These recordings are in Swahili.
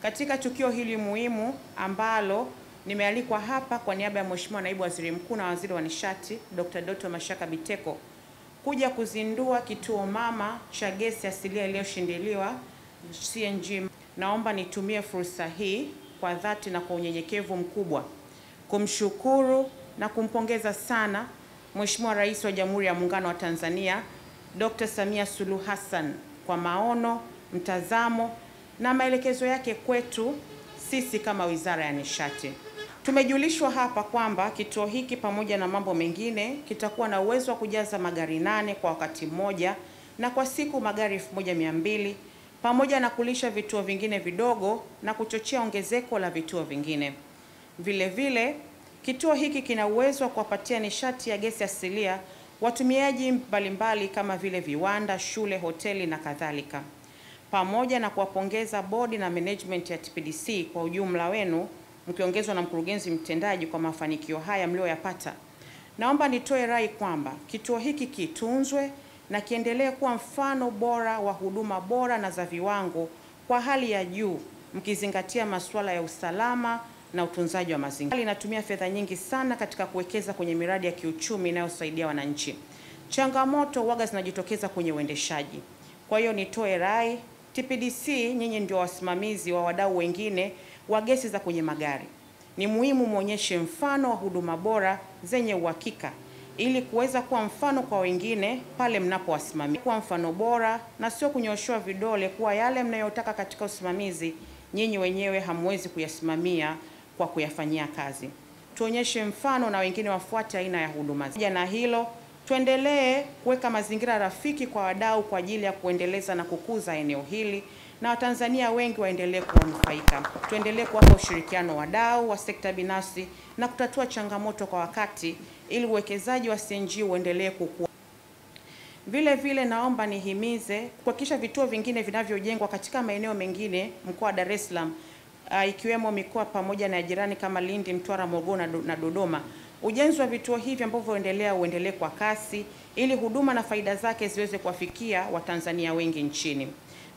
Katika tukio hili muhimu ambalo nimealikwa hapa kwa niaba ya Mheshimiwa Naibu Waziri Mkuu na Waziri wa Nishati Dr. Doto Mashaka Biteko kuja kuzindua kituo mama cha gesi asilia iliyoshindiliwa CNG, naomba nitumie fursa hii kwa dhati na kwa unyenyekevu mkubwa kumshukuru na kumpongeza sana Mheshimiwa Rais wa Jamhuri ya Muungano wa Tanzania Dr. Samia Suluhu Hassan kwa maono, mtazamo na maelekezo yake kwetu sisi kama Wizara ya Nishati. Tumejulishwa hapa kwamba kituo hiki pamoja na mambo mengine kitakuwa na uwezo wa kujaza magari 8 kwa wakati mmoja na kwa siku magari 1200 pamoja na kulisha vituo vingine vidogo na kuchochea ongezeko la vituo vingine. Vile vile, kituo hiki kina uwezo wa kuwapatia nishati ya gesi asilia watumiaji mbalimbali kama vile viwanda, shule, hoteli na kadhalika. Pamoja na kuwapongeza bodi na management ya TPDC kwa ujumla wenu mkiongezwa na mkurugenzi mtendaji kwa mafanikio haya mlioyapata, naomba nitoe rai kwamba kituo hiki kitunzwe na kiendelee kuwa mfano bora wa huduma bora na za viwango kwa hali ya juu, mkizingatia masuala ya usalama na utunzaji wa mazingira. Inatumia fedha nyingi sana katika kuwekeza kwenye miradi ya kiuchumi inayosaidia wananchi. Changamoto waga zinajitokeza kwenye uendeshaji. Kwa hiyo nitoe rai, TPDC nyinyi ndio wasimamizi wa wadau wengine wa gesi za kwenye magari. Ni muhimu muonyeshe mfano wa huduma bora zenye uhakika ili kuweza kuwa mfano kwa wengine pale mnapowasimamia. Kuwa mfano bora na sio kunyoshewa vidole kuwa yale mnayotaka katika usimamizi nyinyi wenyewe hamwezi kuyasimamia kwa kuyafanyia kazi. Tuonyeshe mfano na wengine wafuate aina ya huduma. Na hilo, tuendelee kuweka mazingira rafiki kwa wadau kwa ajili ya kuendeleza na kukuza eneo hili na Watanzania wengi waendelee kunufaika. Tuendelee kuwapa ushirikiano wadau wa sekta binafsi na kutatua changamoto kwa wakati ili uwekezaji wa CNG uendelee kukua. Vile vile naomba nihimize kuhakikisha vituo vingine vinavyojengwa katika maeneo mengine mkoa wa Dar es Salaam ikiwemo mikoa pamoja na jirani kama Lindi, Mtwara, Morogoro na Dodoma. Ujenzi wa vituo hivi ambavyo uendelee kwa kasi ili huduma na faida zake ziweze kuwafikia Watanzania wengi nchini.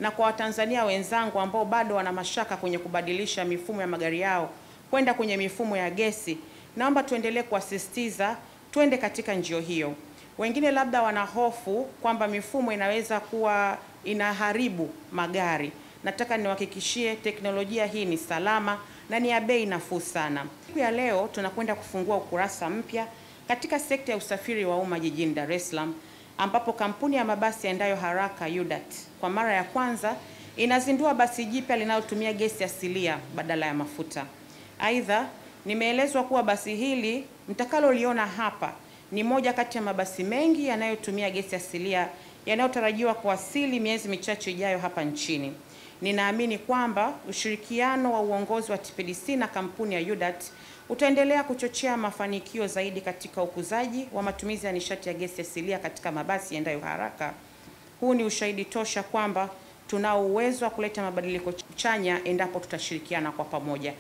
Na kwa Watanzania wenzangu ambao bado wana mashaka kwenye kubadilisha mifumo ya magari yao kwenda kwenye mifumo ya gesi, naomba tuendelee kuasisitiza twende katika njia hiyo. Wengine labda wana hofu kwamba mifumo inaweza kuwa inaharibu magari. Nataka niwahakikishie teknolojia hii ni salama na ni ya bei nafuu sana. Siku ya leo tunakwenda kufungua ukurasa mpya katika sekta ya usafiri wa umma jijini Dar es Salaam, ambapo kampuni ya mabasi yaendayo haraka UDAT kwa mara ya kwanza inazindua basi jipya linalotumia gesi asilia badala ya mafuta. Aidha, nimeelezwa kuwa basi hili mtakaloliona hapa ni moja kati ya mabasi mengi yanayotumia gesi asilia yanayotarajiwa kuwasili miezi michache ijayo hapa nchini. Ninaamini kwamba ushirikiano wa uongozi wa TPDC na kampuni ya UDAT utaendelea kuchochea mafanikio zaidi katika ukuzaji wa matumizi ya nishati ya gesi asilia katika mabasi yaendayo haraka. Huu ni ushahidi tosha kwamba tunao uwezo wa kuleta mabadiliko chanya endapo tutashirikiana kwa pamoja.